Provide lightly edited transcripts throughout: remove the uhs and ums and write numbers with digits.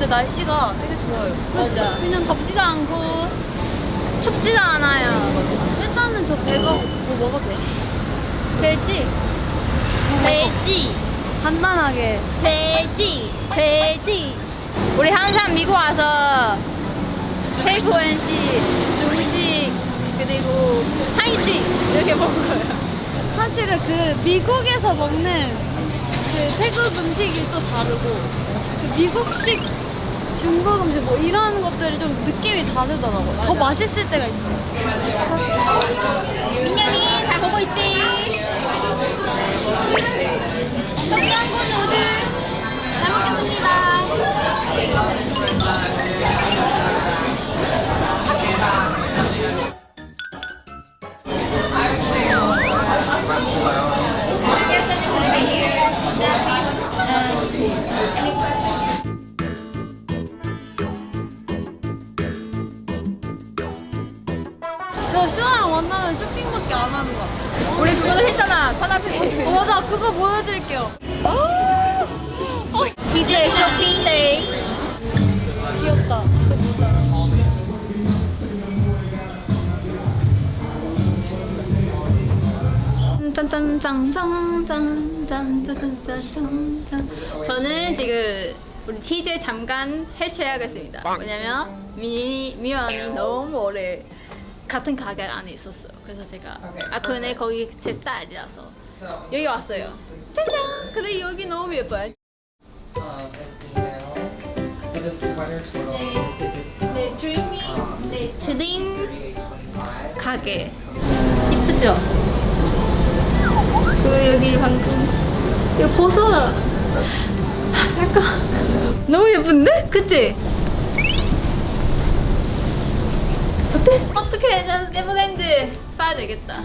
근데 날씨가 되게 좋아요. 맞아. 그냥 덥지도 않고 춥지도 않아요. 일단은 저 배가 뭐 먹어도 돼? 돼지. 돼지. 간단하게. 돼지. 돼지. 우리 항상 미국 와서 태국식, 중식, 그리고 한식 이렇게 먹어요. 사실은 그 미국에서 먹는 그 태국 음식이 또 다르고 그 미국식 중국 음식 뭐 이런 것들이 좀 느낌이 다르더라고요. 더 맛있을 때가 있어요. 민영이 잘 보고 있지? 똥장군 누들 잘 먹겠습니다. 저 슈아랑 만나면 쇼핑밖에 안 하는 것 같아요. 우리 그거도 했잖아. 파나페. 맞아, 그거 보여드릴게요. TJ 쇼핑 데이. 귀엽다. 이거 보자. 짠짠짠짠짠짠짠짠짠. 저는 지금 우리 TJ 잠깐 해체해야겠습니다. 왜냐면 미연이 너무 오래 같은 가게 안에 있었어요. 그래서 제가 근데 거기 제 스타일이라서 여기 왔어요. 짜잔. 근데 여기 너무 예뻐요. So the sweater total is 네, 드림 가게 이쁘죠? 그 여기 방금 이거 벗어. 살까? 너무 예쁜데? 그치? 어때? 어떡해, 나 네버랜드 사야 되겠다.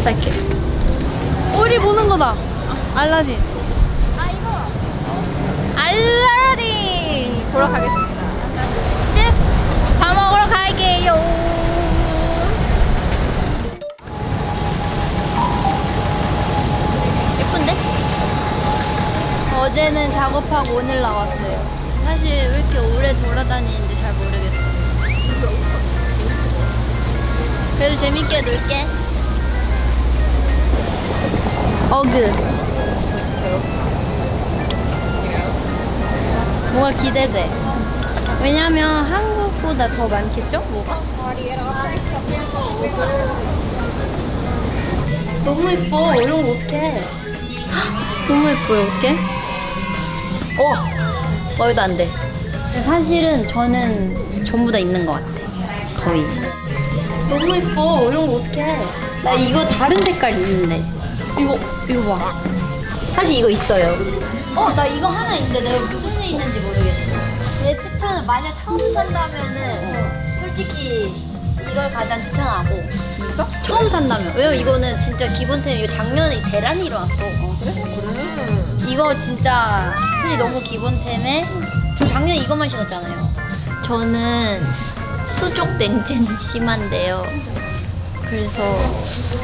살게. 우리 보는 거다. 알라딘. 아 이거 알라딘 보러 가겠습니다. 이제 밥 먹으러 갈게요. 예쁜데? 어제는 작업하고 오늘 나왔어요. 사실 왜 이렇게 오래 돌아다니는지 잘 모르겠어. 그래도 재밌게 놀게. 어그. 뭐가 기대돼. 왜냐면 한국보다 더 많겠죠? 뭐가? 너무 예뻐. 이런 거 어떡해. 너무 예뻐요. 어떡해? 말도 안 돼. 사실은 저는 전부 다 있는 것 같아. 거의. 너무 예뻐. 이런 거 어떡해. 나 이거 다른 색깔 있는데. 이거 봐. 사실 이거 있어요. 나 이거 하나 있는데 내가 무슨 애 있는지 모르겠어. 내 추천은 만약 처음 산다면은 솔직히 이걸 가장 추천하고. 진짜? 처음 산다면. 왜냐면 이거는 진짜 기본템. 이거 작년에 대란이 일어났어. 그래? 이거 진짜 솔직히 너무 기본템에 저 작년에 이것만 신었잖아요. 저는 수족 냉증이 심한데요. 그래서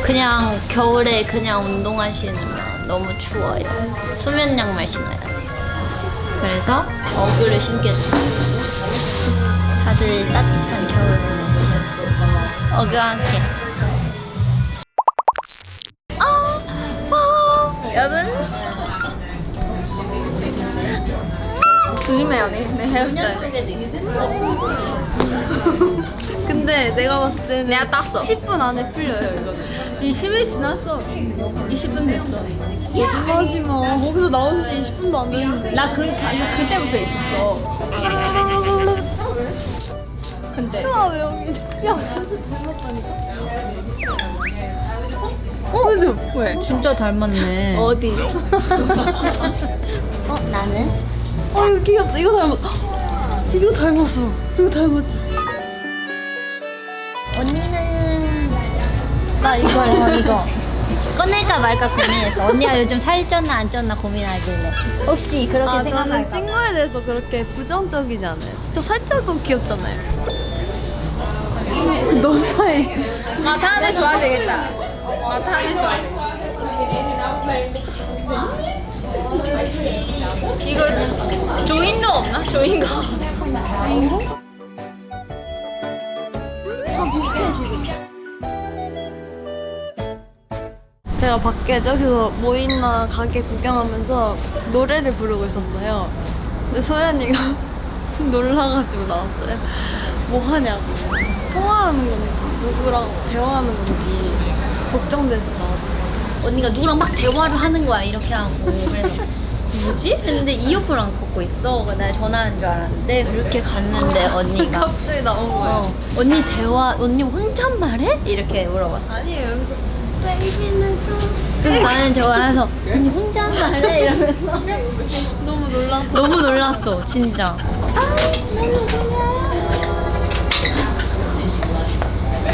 그냥 겨울에 그냥 운동화 신으면 너무 추워요. 수면 양말 신어야 돼요. 그래서 어그를 신게 됐어요. 다들 따뜻한 겨울 보내세요. 어그 함께. 여러분 조심해요. 내 헤어스타일. 쪽에도 있어. 근데 내가 봤을 때는 내가 땄어. 10분 안에 풀려요, 이거. 이 10일 지났어. 20분 됐어. 하지 마. 거기서 나온 지 20분도 안 됐는데. 나 그때부터 있었어. 근데 슈아 왜 여기 있어? 야, 진짜 닮았다니까. 왜? 진짜 닮았네. 어디? 나는? 이거 귀엽다. 이거 닮았. 이거 닮았어. 이거 닮았지. 언니는 나 이거 꺼낼까 말까 고민했어. 언니가 요즘 살쪘나 안 쪘나 고민하길래 혹시 그렇게 저는 생각할까 봐. 친구에 대해서 그렇게 부정적이지 않아요. 진짜 살쪄도 귀엽잖아요. 너 스타일. 마타한테 좋아야 되겠다. 마타한테 좋아야 되겠다. 이거 조인도 없나? 조인가 없어. 주인공? 이거 비슷해 지금. 제가 밖에 저기서 뭐 있나 가게 구경하면서 노래를 부르고 있었어요. 근데 소연이가 놀라가지고 나왔어요. 뭐 하냐고. 통화하는 건지 누구랑 대화하는 건지 걱정돼서 나왔더라고요. 언니가 누구랑 막 대화를 하는 거야 이렇게 하고. 그래서 뭐지? 했는데 이어폰 안 꽂고 있어. 나 전화하는 줄 알았는데 그렇게 갔는데 언니가 갑자기 나온 거예요. 언니 대화 언니 혼잣말해? 이렇게 물어봤어. 아니에요. 여기서 베이비는 그래서 나는 저걸 해서 언니 혼잣말해? 이러면서 너무 놀랐어. 너무 놀랐어 진짜.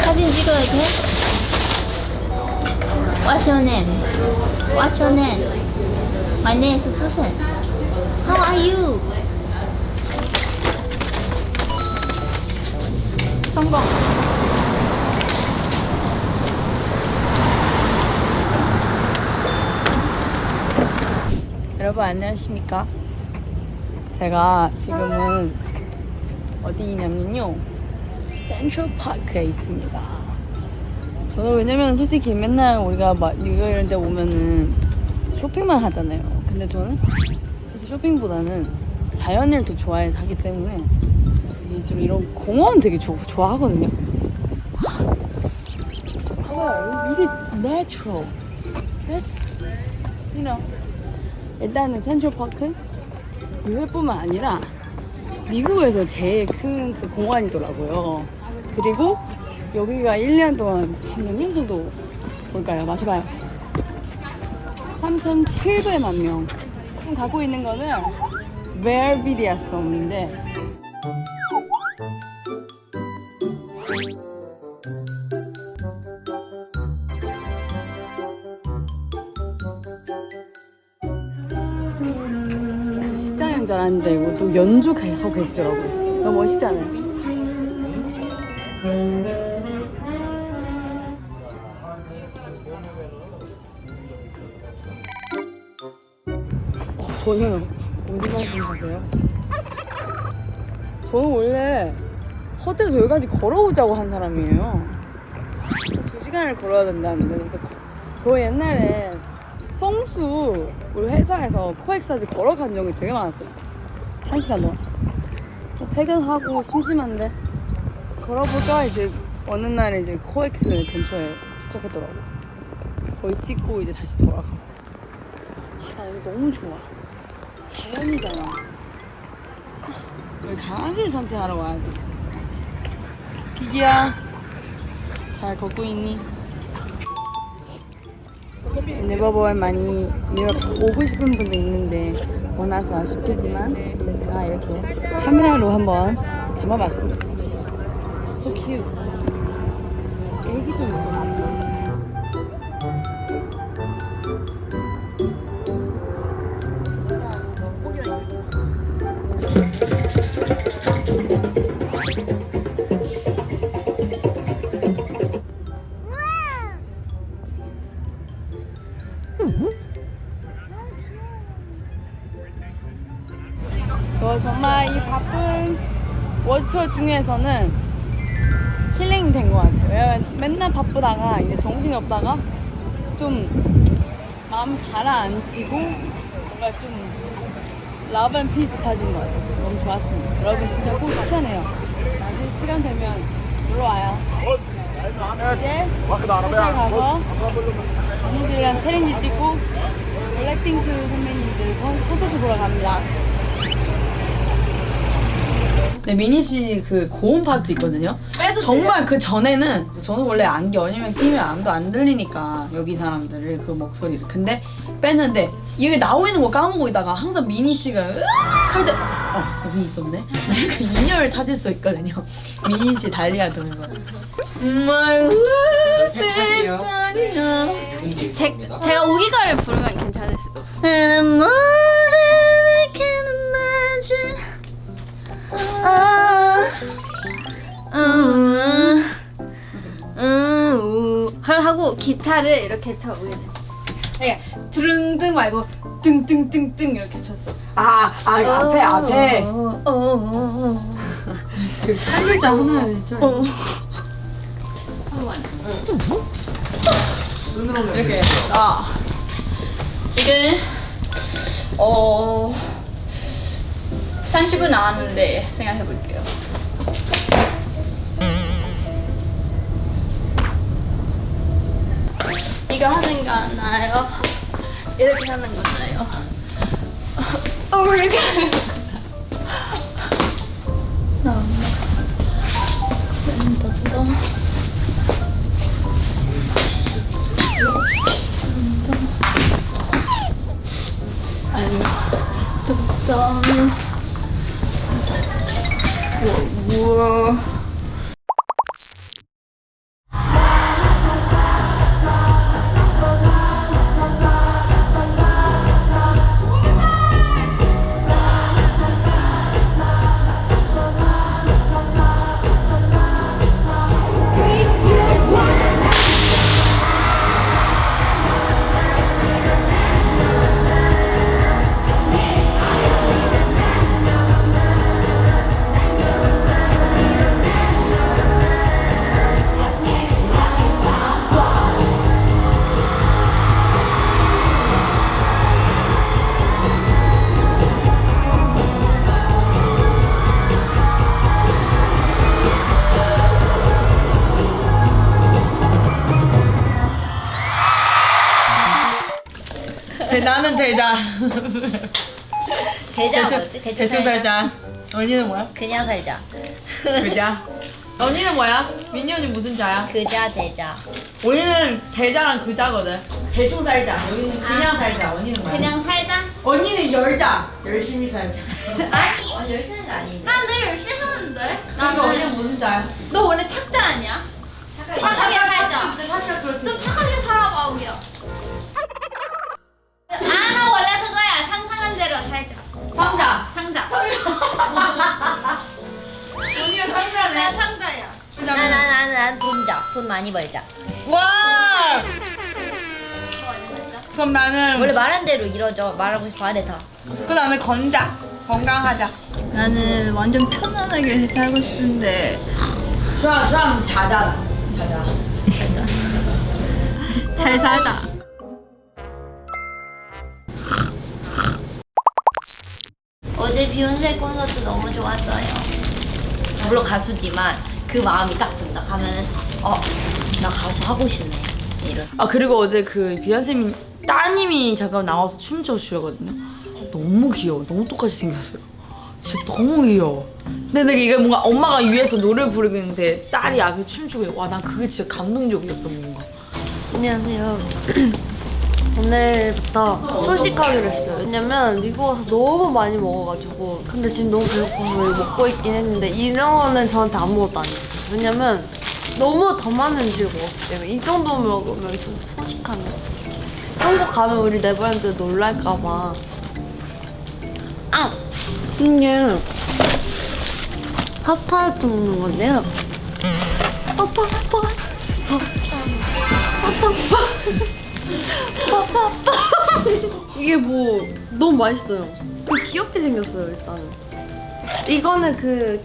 사진 찍어도 돼? What's your name? What's your name? My name is Susan. How are you? 성공. 여러분 안녕하십니까? 제가 지금은 어디 있냐면요 센트럴파크에 있습니다. 저는 왜냐면 솔직히 맨날 우리가 막 뉴욕 이런 데 오면은 쇼핑만 하잖아요. 근데 저는 사실 쇼핑보다는 자연을 더 좋아하기 때문에 좀 이런 공원 되게 좋아하거든요. 봐봐요, 이게 natural. That's, you know. 일단은 센트럴파크 뉴욕뿐만 아니라 미국에서 제일 큰 그 공원이더라고요. 그리고 여기가 1년 동안 몇 년 정도 볼까요? 맞춰봐요. 3,700만 명. 지금 갖고 있는 거는 벨비디아섬인데 식당인 줄 알았는데 이거 또 연주하고 계시더라고요. 너무 멋있잖아요. 저는 어디 말씀하세요? 저는 원래 호텔에서 여기까지 걸어오자고 한 사람이에요. 2시간을 걸어야 된다는데 저 옛날에 성수 우리 회사에서 코엑스까지 걸어간 적이 되게 많았어요. 1시간 동안. 퇴근하고 심심한데 걸어볼까 이제 어느 날 이제 코엑스 근처에 도착했더라고. 거기 찍고 이제 다시 돌아가. 나 여기 너무 좋아. 자연이잖아. 여기 강아지 산책하러 와야 돼. 기기야, 잘 걷고 있니? 네버버에 많이 뉴욕 오고 싶은 분도 있는데 원해서 아쉽겠지만 제가 이렇게 카메라로 한번 담아봤습니다. So cute. 애기도 있어. 저 정말 이 바쁜 월터 중에서는 힐링 된 것 같아요. 왜냐면 맨날 바쁘다가 이제 정신이 없다가 좀 마음 가라앉히고 뭔가 좀 러브 앤 피스 찾은 것 같아서 너무 좋았습니다. 여러분 진짜 꼭 추천해요. 나중에 시간 되면 놀러 와요. 이제 호텔 가서 언니들이랑 챌린지 찍고 블랙핑크 선배님들 콘서트 보러 갑니다. 네, 미니 씨 그 고음 파트 있거든요. 정말 그 전에는 저는 원래 안기 왜냐면 끼면 아무도 안 들리니까 여기 사람들을 그 목소리를. 근데 뺐는데 이게 나오고 있는 거 까먹고 있다가 항상 미니 씨가 으악 할 때 여기 있었네. 그 인연을 찾을 수 있거든요. 미니 씨 달리하던 거. My love is running out. 제가 우기가를 부르면 괜찮을 수도. And more than I can imagine. 하고 기타를 이렇게 쳐. 그러니까 드릉등 말고 등등등등 이렇게 쳤어. 앞에. 한 글자 하나 해줘. 눈으로 이렇게. 지금 30분 남았는데 생각해 볼게요. 이거 하는 거 나요? 이렇게 하는 거 나요? 이렇게. 우와. 나는 대자. 대자 뭐지? 대충 살자. 언니는 뭐야? 그냥 살자. 그자. 언니는 뭐야? 민니 언니 무슨 자야? 그자 대자. 언니는 대자랑 그자거든. 대충 살자. 여기는 그냥 살자. 언니는 뭐야? 그냥 살자? 언니는 열자. 열심히 살자. 아니 열심히는 아닌데. 난 내 열심히 하는데. 그러니까 언니는 무슨 자야? 너 원래 착자 아니야? 착하게 살자. 좀 착하게 살아봐 우리야. 나 원래 그거야. 상상한 대로 살자. 상자. 상자. 언니가 상자네. 나 상자야. 난 돈자. 돈 많이 벌자. 와. 그럼 나는 원래 말한 대로 이뤄져. 말하고 싶어 안 해 다. 그럼 나는 건자. 건강하자. 나는 완전 편안하게 살고 싶은데 수랑 자자. 잘 살자. 어제 비욘세 콘서트 너무 좋았어요. 물론 가수지만 그 마음이 딱 든다. 가면은 나 가수 하고 싶네. 이런. 그리고 어제 그 비욘세님 따님이 잠깐 나와서 춤춰 주거든요. 너무 귀여워. 너무 똑같이 생겼어요. 진짜 너무 귀여워. 근데 내가 이게 뭔가 엄마가 위에서 노래 부르고 있는데 딸이 앞에 춤추고 있는 와, 난 그게 진짜 감동적이었어 뭔가. 안녕하세요. 오늘부터 소식하기로 했어요. 왜냐면 미국 와서 너무 많이 먹어가지고 근데 지금 너무 배고파서 이거 먹고 있긴 했는데 이거는 저한테 아무것도 아니었어요. 왜냐면 너무 더 많은 음식을 먹었기 때문에 이 정도 먹으면 좀 소식하네. 한국 가면 우리 네버랜드 놀랄까봐. 이게 팝타르트 먹는 건데요. 이게 뭐 너무 맛있어요. 귀엽게 생겼어요 일단은. 이거는 그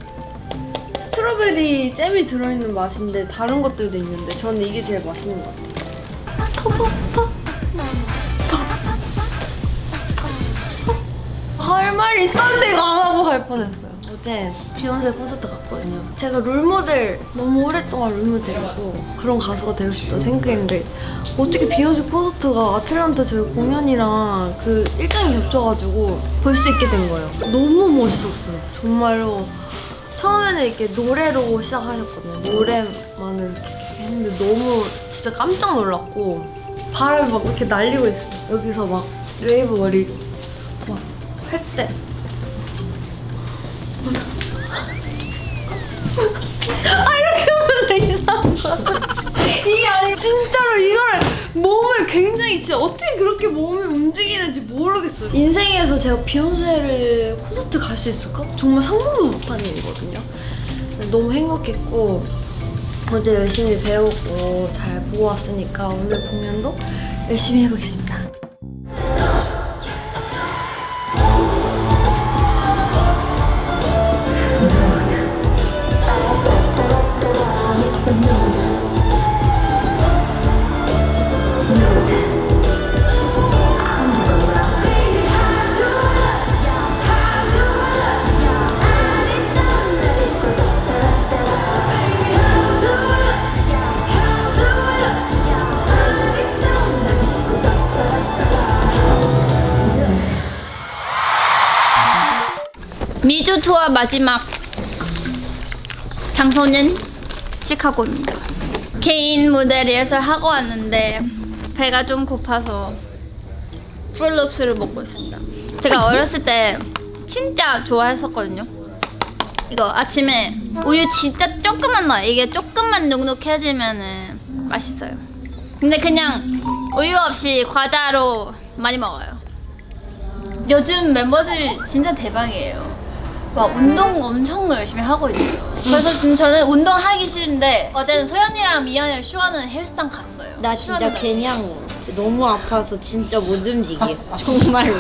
스트로베리 잼이 들어있는 맛인데 다른 것들도 있는데 저는 이게 제일 맛있는 것 같아요. 할 말 있었는데 이거 안 하고 갈 뻔했어요. 어제 비욘세 콘서트 갔거든요. 제가 롤모델 너무 오랫동안 롤모델이고 그런 가수가 되고 싶다 생각했는데 어떻게 비욘세 콘서트가 아틀란타 저희 공연이랑 그 일정이 겹쳐가지고 볼 수 있게 된 거예요. 너무 멋있었어요. 정말로 처음에는 이렇게 노래로 시작하셨거든요. 노래만을 이렇게 했는데 너무 진짜 깜짝 놀랐고 바람이 막 이렇게 날리고 있어. 여기서 막 웨이브 머리 막 했대. 이렇게 하면 돼 이상한 거. 이게 아니고 진짜로 이거를 몸을 굉장히 진짜 어떻게 그렇게 몸이 움직이는지 모르겠어요. 인생에서 제가 비욘세를 콘서트 갈 수 있을까? 정말 상상도 못한 일이거든요. 너무 행복했고 어제 열심히 배우고 잘 보고 왔으니까 오늘 공연도 열심히 해보겠습니다. 미주 투어 마지막 장소는 시카고입니다. 개인 무대 리허설 하고 왔는데 배가 좀 고파서 프루롭스를 먹고 있습니다. 제가 어렸을 때 진짜 좋아했었거든요. 이거 아침에 우유 진짜 조금만 넣어요. 이게 조금만 눅눅해지면은 맛있어요. 근데 그냥 우유 없이 과자로 많이 먹어요. 요즘 멤버들 진짜 대박이에요. 막 운동 엄청 열심히 하고 있어요. 그래서 지금 저는 운동하기 싫은데 어제는 소연이랑 미연이랑 슈아는 헬스장 갔어요. 나 진짜 슈아는 그냥 너무 아파서 진짜 못 움직이겠어. 정말로.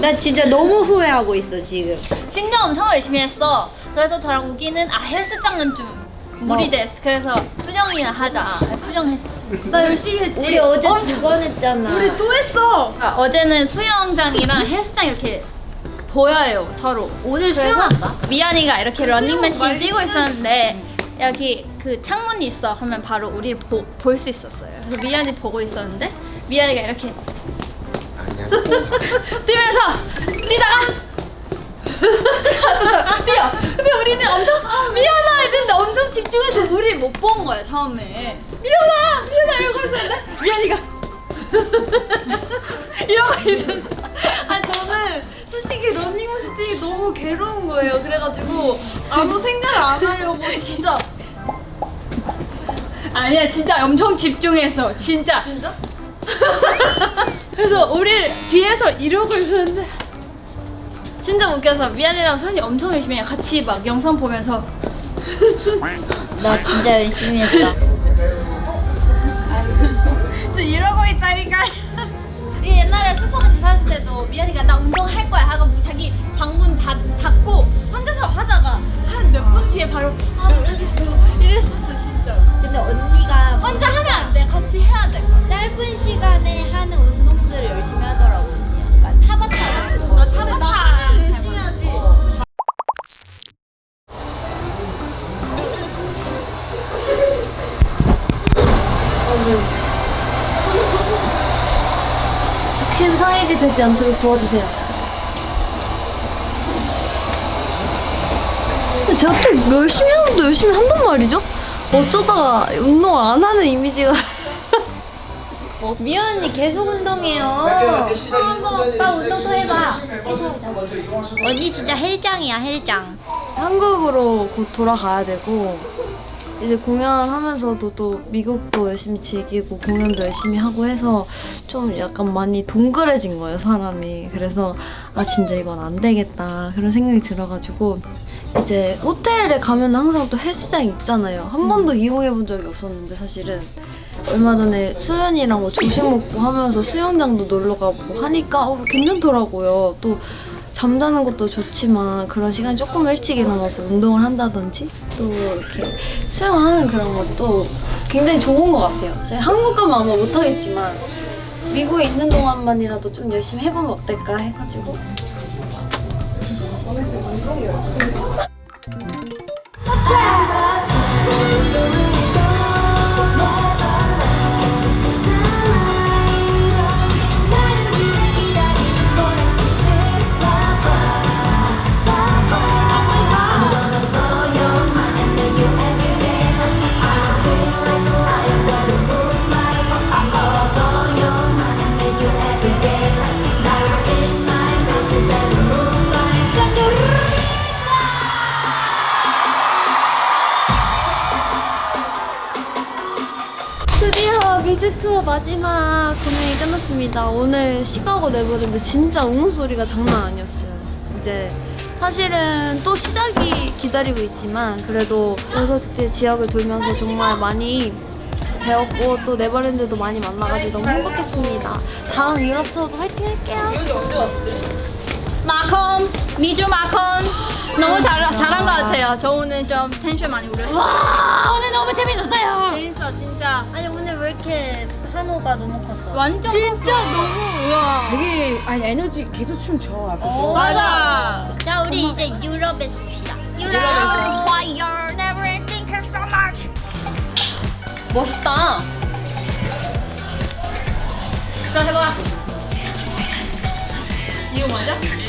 나 진짜 너무 후회하고 있어 지금. 진짜 엄청 열심히 했어. 그래서 저랑 우기는 헬스장은 좀 무리됐어. 그래서 수정이나 하자. 수정했어. 나 열심히 했지. 우리 어제 2번 했잖아. 우리 또 했어. 어제는 수영장이랑 헬스장 이렇게 보여요 서로. 오늘 수영한다. 미연이가 이렇게 러닝머신 말리 뛰고 수영. 있었는데 여기 그 창문이 있어. 하면 바로 우리를 볼 수 있었어요. 그래서 미연이 보고 있었는데 미연이가 이렇게 뛰면서 뛰다가 뛰어. 근데 우리는 엄청 미연아 이랬는데 엄청 집중해서 우리를 못 본 거야 처음에. 미연아 이러고 있었는데 미연이가 이러고 있었는데 저는 솔직히 러닝머신 뛰기 너무 괴로운 거예요. 그래가지고 아무 생각을 안 하려고 진짜. 아니야 진짜 엄청 집중해서 진짜. 그래서 우리 뒤에서 이러고 있었는데 진짜 웃겨서 미안이랑 소연이 엄청 열심히 해. 같이 막 영상 보면서 나 진짜 열심히 했다. 진짜 이러고 있다니까. 우리 옛날에 숙소 같이 살았을 때도 미안이가 나 운동할 거야 하고 자기 방문 닫고 혼자서 하다가 한 몇 분 뒤에 바로 못하겠어 이랬었어 진짜. 근데 언니가 혼자 하면 안 돼. 같이 해야 돼. 짧은 시간에 하는 운동들을 열심히 하더라고. 약간 타바타 같은 거. 타바타 열심히 하지. 닥친 사일이 되지 않도록 도와주세요. 근데 제가 또 열심히 하면 또 열심히 한단 말이죠? 어쩌다가 운동을 안 하는 이미지가. 미연 언니 계속 운동해요. 오빠 운동도 해봐. 언니 진짜 헬장이야 헬장. 한국으로 곧 돌아가야 되고 이제 공연하면서도 또 미국도 열심히 즐기고 공연도 열심히 하고 해서 좀 약간 많이 동그래진 거예요 사람이. 그래서 아 진짜 이건 안 되겠다 그런 생각이 들어가지고 이제 호텔에 가면 항상 또 헬스장 있잖아요. 한 번도 이용해 본 적이 없었는데 사실은 얼마 전에 수연이랑 뭐 조식 먹고 하면서 수영장도 놀러 가고 하니까 괜찮더라고요. 또 잠자는 것도 좋지만 그런 시간 조금 일찍 일어나서 운동을 한다든지 또 이렇게 수영하는 그런 것도 굉장히 좋은 것 같아요. 제가 한국 가면 아마 못하겠지만 미국에 있는 동안만이라도 좀 열심히 해보면 어떨까 해가지고. 드디어 미즈 투어 마지막 공연이 끝났습니다. 오늘 시카고 내버렸는데 진짜 웅소리가 장난 아니었어요. 이제 사실은 또 시작이 기다리고 있지만 그래도 6개 지역을 돌면서 정말 많이 배웠고 또 네버랜드도 많이 만나가지고 너무 행복했습니다. 다음 유럽 투어도 화이팅 할게요. 마콘 미주 마콘 너무 잘한 것 같아요. 저 오늘 좀 텐션 많이 올렸어요. 와 오늘 너무 재밌었어요. 재밌어 진짜. 아니 오늘 왜 이렇게 한호가 너무 컸어? 완전 진짜 너무 우와. 되게 아니 에너지 계속 춤춰 앞에서. 맞아. 자 우리 이제 유럽에 씁시다. 유럽 why you're never ending so much. 멋있다. 자 해봐. 이거 맞아?